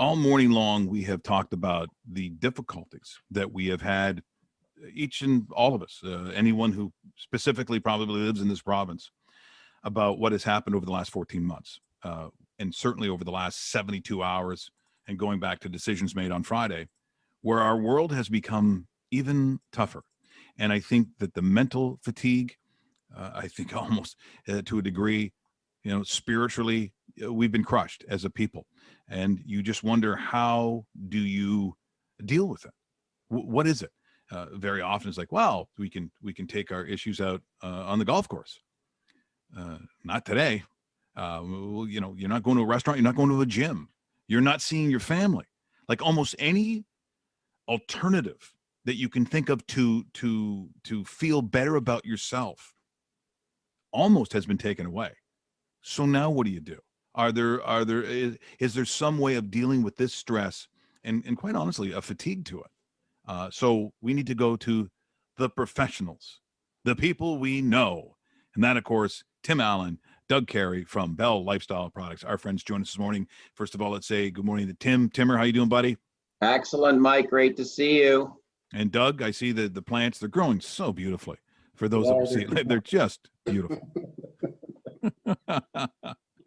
All morning long, we have talked about the difficulties that we have had, each and all of us, anyone who specifically probably lives in this province, about what has happened over the last 14 months, and certainly over the last 72 hours, and going back to decisions made on Friday, where our world has become even tougher. And I think that the mental fatigue, I think almost to a degree, spiritually, we've been crushed as a people. And you just wonder, how do you deal with it? What is it? Very often it's like, well, we can take our issues out on the golf course. Not today. You're not going to a restaurant. You're not going to a gym. You're not seeing your family. Like almost any alternative that you can think of to feel better about yourself almost has been taken away. So now what do? Is there some way of dealing with this stress and quite honestly, a fatigue to it? So we need to go to the professionals, the people we know. And that, of course, Tim Allen, Doug Carey from Bell Lifestyle Products. Our friends join us this morning. First of all, let's say good morning to Tim. Timmer, how you doing, buddy? Excellent, Mike. Great to see you. And Doug, I see the plants, they're growing so beautifully. For those that see it, they're just beautiful.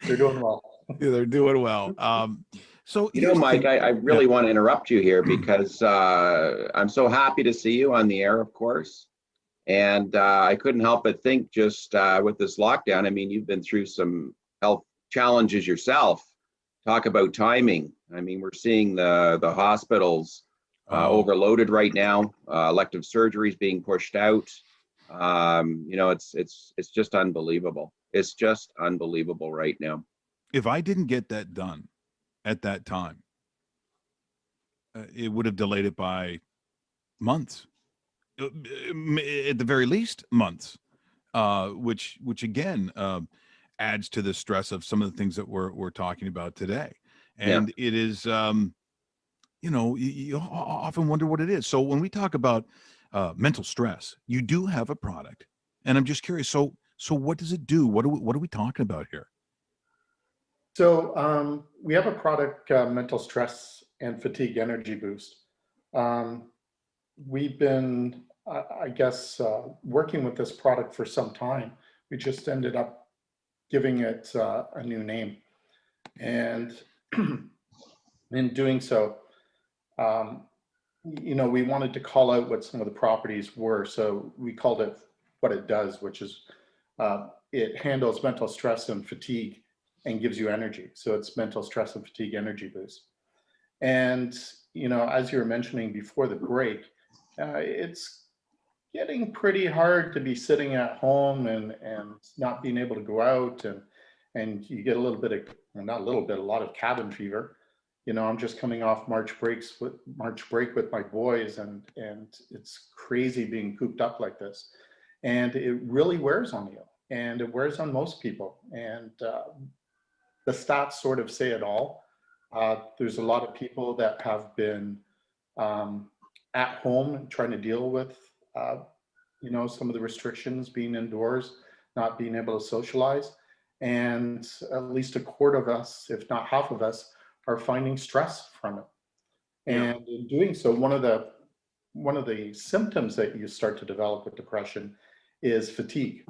They're doing well. Yeah, they're doing well. So Mike, I really want to interrupt you here because I'm so happy to see you on the air, of course. And I couldn't help but think just with this lockdown, I mean, you've been through some health challenges yourself. Talk about timing. I mean, we're seeing the hospitals overloaded right now, elective surgeries being pushed out. It's just unbelievable. It's just unbelievable right now. If I didn't get that done at that time, it would have delayed it by months, at the very least months, which again adds to the stress of some of the things that we're talking about today. And It is, you often wonder what it is. So when we talk about mental stress, you do have a product, and I'm just curious. So what does it do? What are we talking about here? So we have a product, Mental Stress and Fatigue Energy Boost. We've been, working with this product for some time. We just ended up giving it a new name. And in doing so, we wanted to call out what some of the properties were. So we called it what it does, which is it handles mental stress and fatigue and gives you energy. So it's Mental Stress and Fatigue Energy Boost. And, as you were mentioning before the break, it's getting pretty hard to be sitting at home and not being able to go out, and you get a little bit of, well, not a little bit, a lot of cabin fever. I'm just coming off March break with my boys, and it's crazy being cooped up like this. And it really wears on you, and it wears on most people. And the stats sort of say it all. There's a lot of people that have been at home trying to deal with, some of the restrictions, being indoors, not being able to socialize. And at least a quarter of us, if not half of us, are finding stress from it. And in doing so, one of the symptoms that you start to develop with depression is fatigue.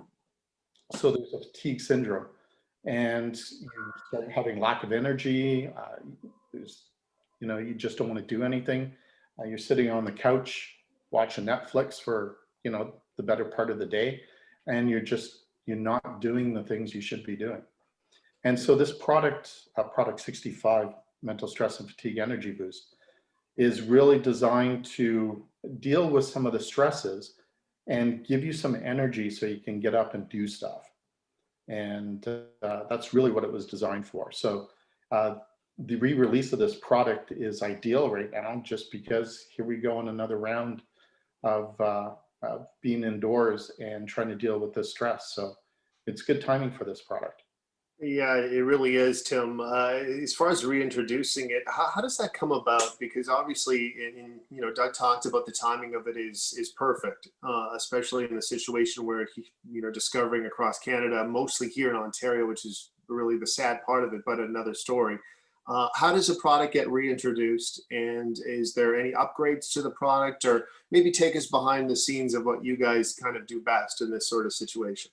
So there's a fatigue syndrome, and you start having lack of energy. You just don't want to do anything. You're sitting on the couch watching Netflix for the better part of the day, and you're not doing the things you should be doing. And so this product, product 65, Mental Stress and Fatigue Energy Boost, is really designed to deal with some of the stresses and give you some energy so you can get up and do stuff. And that's really what it was designed for. So the re-release of this product is ideal right now, just because here we go on another round of being indoors and trying to deal with this stress. So it's good timing for this product. Yeah, it really is, Tim. As far as reintroducing it, how does that come about? Because obviously, Doug talked about the timing of it is perfect, especially in a situation where discovering across Canada, mostly here in Ontario, which is really the sad part of it, but another story. How does a product get reintroduced, and is there any upgrades to the product, or maybe take us behind the scenes of what you guys kind of do best in this sort of situation?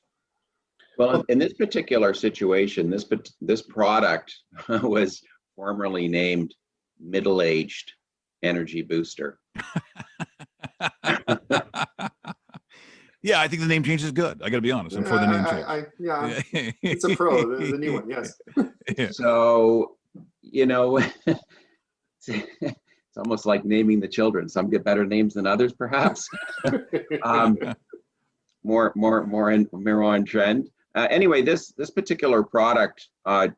Well, in this particular situation, this product was formerly named Middle-Aged Energy Booster. Yeah, I think the name change is good. I got to be honest. I'm for the name change. Yeah, it's a pro, the new one, yes. Yeah. So, you know, it's almost like naming the children. Some get better names than others, perhaps. More on trend. Anyway, this particular product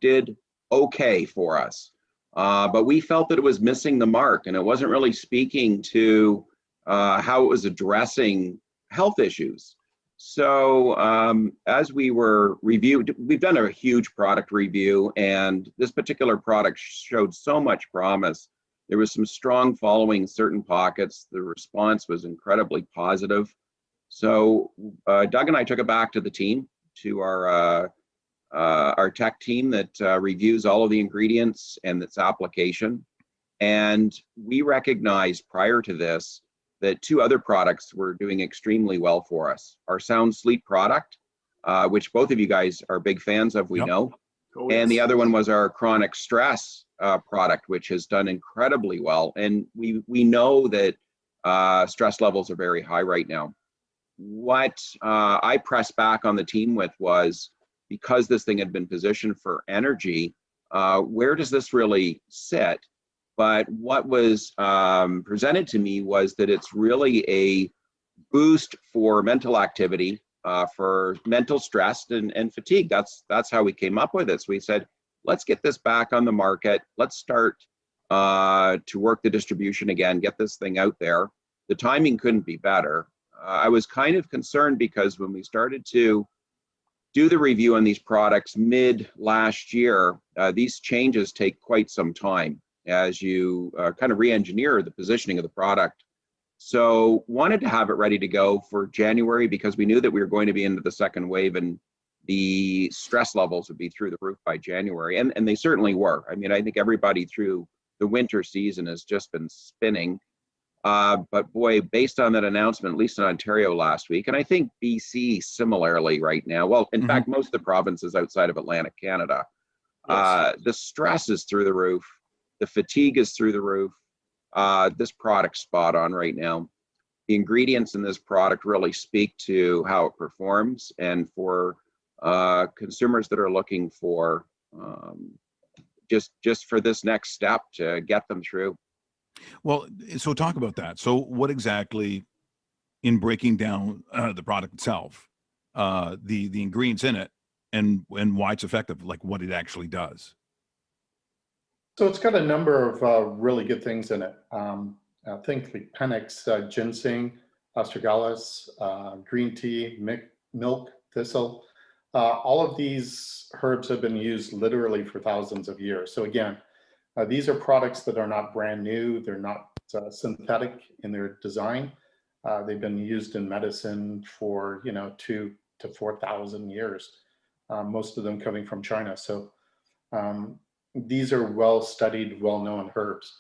did okay for us, but we felt that it was missing the mark, and it wasn't really speaking to how it was addressing health issues. So as we were reviewed, we've done a huge product review, and this particular product showed so much promise. There was some strong following in certain pockets. The response was incredibly positive. So Doug and I took it back to the team, to our tech team that reviews all of the ingredients and its application. And we recognized prior to this that two other products were doing extremely well for us. Our Sound Sleep product, which both of you guys are big fans of, we know. Oh, And the yes. other one was our chronic stress product, which has done incredibly well. And we know that stress levels are very high right now. What I pressed back on the team with was, because this thing had been positioned for energy, where does this really sit? But what was presented to me was that it's really a boost for mental activity, for mental stress and fatigue. That's how we came up with it. So we said, let's get this back on the market. Let's start to work the distribution again, get this thing out there. The timing couldn't be better. I was kind of concerned because when we started to do the review on these products mid last year, these changes take quite some time as you kind of re-engineer the positioning of the product. So wanted to have it ready to go for January, because we knew that we were going to be into the second wave and the stress levels would be through the roof by January. And they certainly were. I mean, I think everybody through the winter season has just been spinning. But boy, based on that announcement, at least in Ontario last week, and I think BC similarly right now, well, in fact, most of the provinces outside of Atlantic Canada, the stress is through the roof. The fatigue is through the roof. This product's spot on right now. The ingredients in this product really speak to how it performs, and for consumers that are looking for just for this next step to get them through. Well, so talk about that. So what exactly, in breaking down the product itself, the ingredients in it, and why it's effective, like what it actually does? So it's got a number of really good things in it. I think the Panax, ginseng, astragalus, green tea, milk thistle, all of these herbs have been used literally for thousands of years. So again, these are products that are not brand new. They're not synthetic in their design. They've been used in medicine for 2,000 to 4,000 years, most of them coming from China. So these are well-studied, well-known herbs.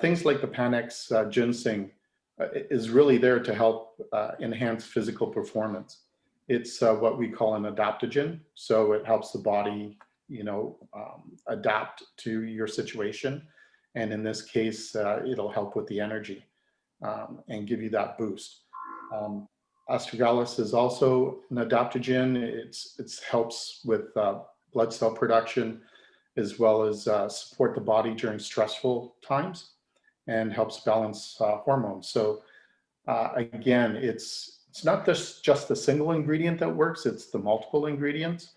Things like the Panax ginseng is really there to help enhance physical performance. It's what we call an adaptogen. So it helps the body adapt to your situation. And in this case, it'll help with the energy and give you that boost. Astragalus is also an adaptogen. It helps with blood cell production, as well as support the body during stressful times, and helps balance hormones. So again, it's not just the single ingredient that works, it's the multiple ingredients.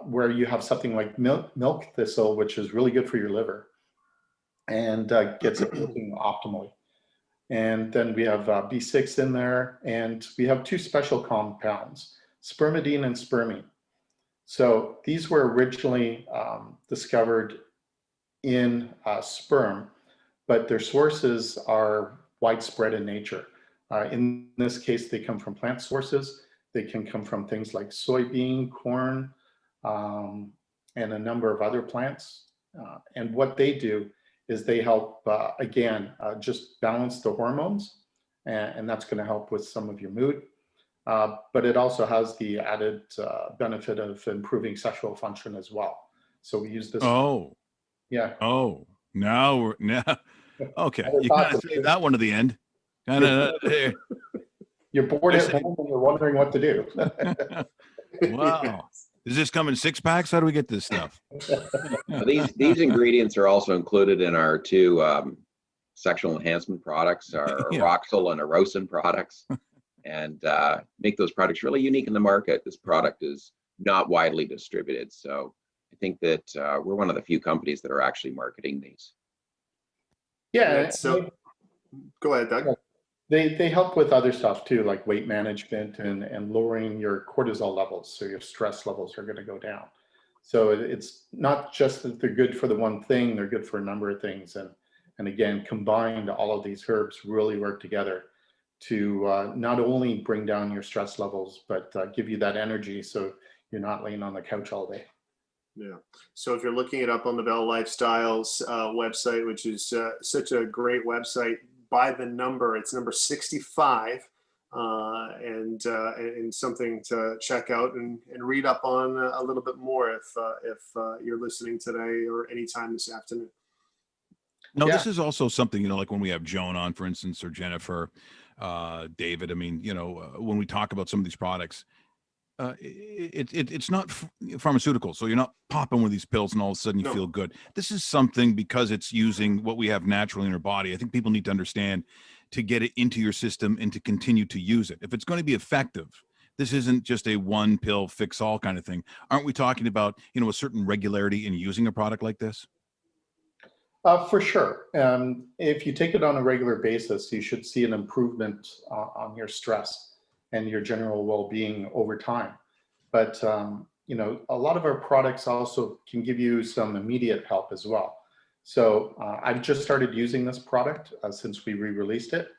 Where you have something like milk thistle, which is really good for your liver and gets it working optimally. And then we have B6 in there, and we have two special compounds, spermidine and spermine. So these were originally discovered in sperm, but their sources are widespread in nature. In this case, they come from plant sources. They can come from things like soybean, corn, and a number of other plants. And what they do is they help, just balance the hormones, and that's going to help with some of your mood. But it also has the added benefit of improving sexual function as well. So we use this. Oh, Yeah. oh, now okay. Other You kind thoughts of saved that one to the end. Kind of. You're bored at home and you're wondering what to do. Wow. Does this come in 6-packs? How do we get this stuff? These ingredients are also included in our two sexual enhancement products, our Yeah. Roxel and Erosin products, and make those products really unique in the market. This product is not widely distributed, so I think that we're one of the few companies that are actually marketing these. Yeah. So go ahead, Doug. They help with other stuff too, like weight management and lowering your cortisol levels. So your stress levels are going to go down. So it's not just that they're good for the one thing, they're good for a number of things. And again, combined, all of these herbs really work together to not only bring down your stress levels, but give you that energy so you're not laying on the couch all day. Yeah. So if you're looking it up on the Bell Lifestyles website, which is such a great website, by the number, it's number 65, and something to check out and read up on a little bit more if you're listening today or anytime this afternoon. No, Yeah. this is also something, like when we have Joan on, for instance, or Jennifer, David. I mean, when we talk about some of these products, it's not pharmaceutical. So you're not popping one of these pills and all of a sudden you feel good. This is something, because it's using what we have naturally in our body. I think people need to understand, to get it into your system and to continue to use it. If it's going to be effective, this isn't just a one pill fix all kind of thing. Aren't we talking about, a certain regularity in using a product like this? For sure. If you take it on a regular basis, you should see an improvement on your stress and your general well-being over time. But a lot of our products also can give you some immediate help as well. So I've just started using this product since we re-released it.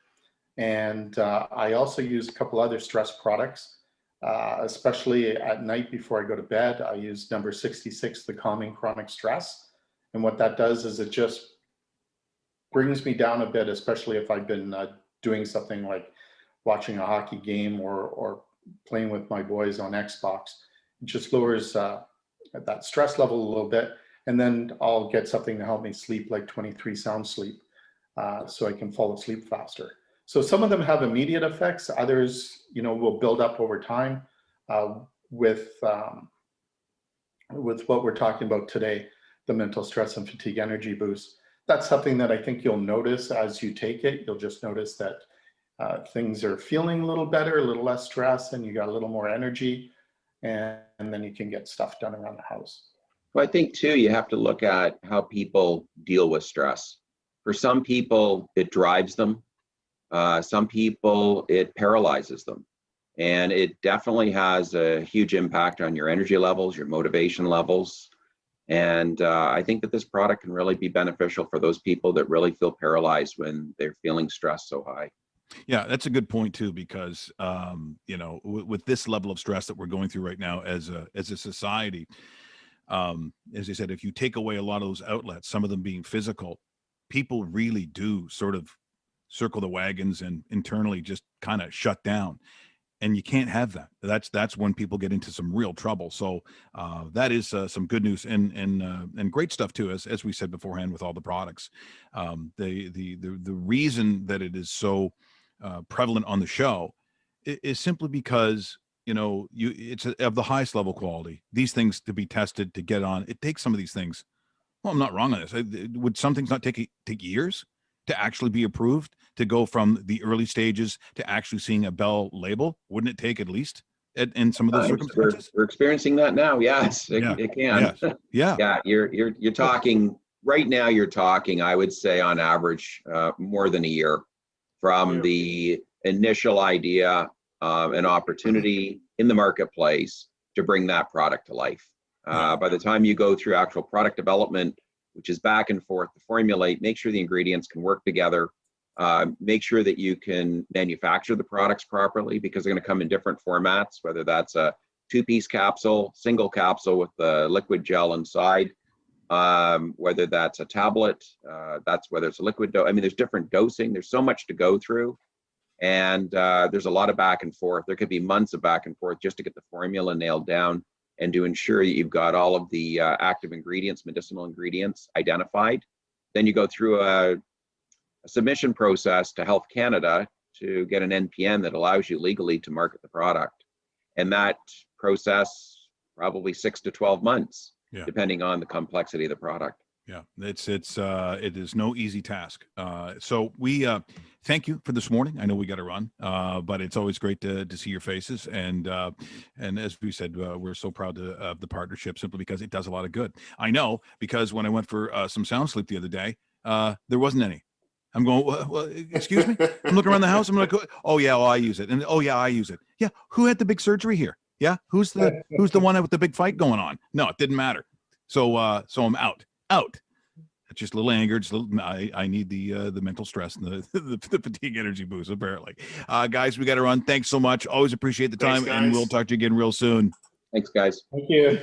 And I also use a couple other stress products, especially at night before I go to bed. I use number 66, the Calming Chronic Stress. And what that does is it just brings me down a bit, especially if I've been doing something like watching a hockey game or playing with my boys on Xbox. It just lowers that stress level a little bit. And then I'll get something to help me sleep, like 23 sound sleep, so I can fall asleep faster. So some of them have immediate effects. Others, will build up over time with what we're talking about today, the mental stress and fatigue energy boost. That's something that I think you'll notice as you take it. You'll just notice that things are feeling a little better, a little less stress, and you got a little more energy, and then you can get stuff done around the house. Well, I think too, you have to look at how people deal with stress. For some people, it drives them. Some people, it paralyzes them. And it definitely has a huge impact on your energy levels, your motivation levels. And I think that this product can really be beneficial for those people that really feel paralyzed when they're feeling stress so high. Yeah, that's a good point too, because with this level of stress that we're going through right now as a society, as I said, if you take away a lot of those outlets, some of them being physical, people really do sort of circle the wagons and internally just kind of shut down. And you can't have that. That's when people get into some real trouble. So that is some good news and great stuff too, as we said beforehand with all the products. The reason that it is so prevalent on the show is simply because it's of the highest level quality. These things to be tested, to get on, it takes some of these things. Well, I'm not wrong on this. Would some things not take years to actually be approved, to go from the early stages to actually seeing a Bell label? Wouldn't it take at least in some of those circumstances? We're experiencing that now. Yes, it can. Yes. Yeah. Yeah, you're talking right now. You're talking, I would say, on average, more than a year from the initial idea and opportunity in the marketplace to bring that product to life. By the time you go through actual product development, which is back and forth to formulate, make sure the ingredients can work together, make sure that you can manufacture the products properly, because they're going to come in different formats, whether that's a 2-piece capsule, single capsule with the liquid gel inside. whether that's a tablet, whether it's a liquid dose. I mean, there's different dosing. There's so much to go through. And there's a lot of back and forth. There could be months of back and forth just to get the formula nailed down and to ensure that you've got all of the active ingredients, medicinal ingredients identified. Then you go through a submission process to Health Canada to get an NPN that allows you legally to market the product. And that process, probably 6 to 12 months, depending on the complexity of the product. Yeah, it is no easy task. So we thank you for this morning. I know we got to run, but it's always great to see your faces. And as we said, we're so proud of the partnership simply because it does a lot of good. I know because when I went for some sound sleep the other day, there wasn't any. I'm going, well, excuse me? I'm looking around the house. I'm like, oh yeah, well, I use it. And oh yeah, I use it. Yeah. Who had the big surgery here? Yeah. Who's the one with the big fight going on? No, it didn't matter. So I'm out. It's just a little anger. Just a little, I need the mental stress and the fatigue energy boost, apparently. Guys, we got to run. Thanks so much. Always appreciate the time. And we'll talk to you again real soon. Thanks, guys. Thank you.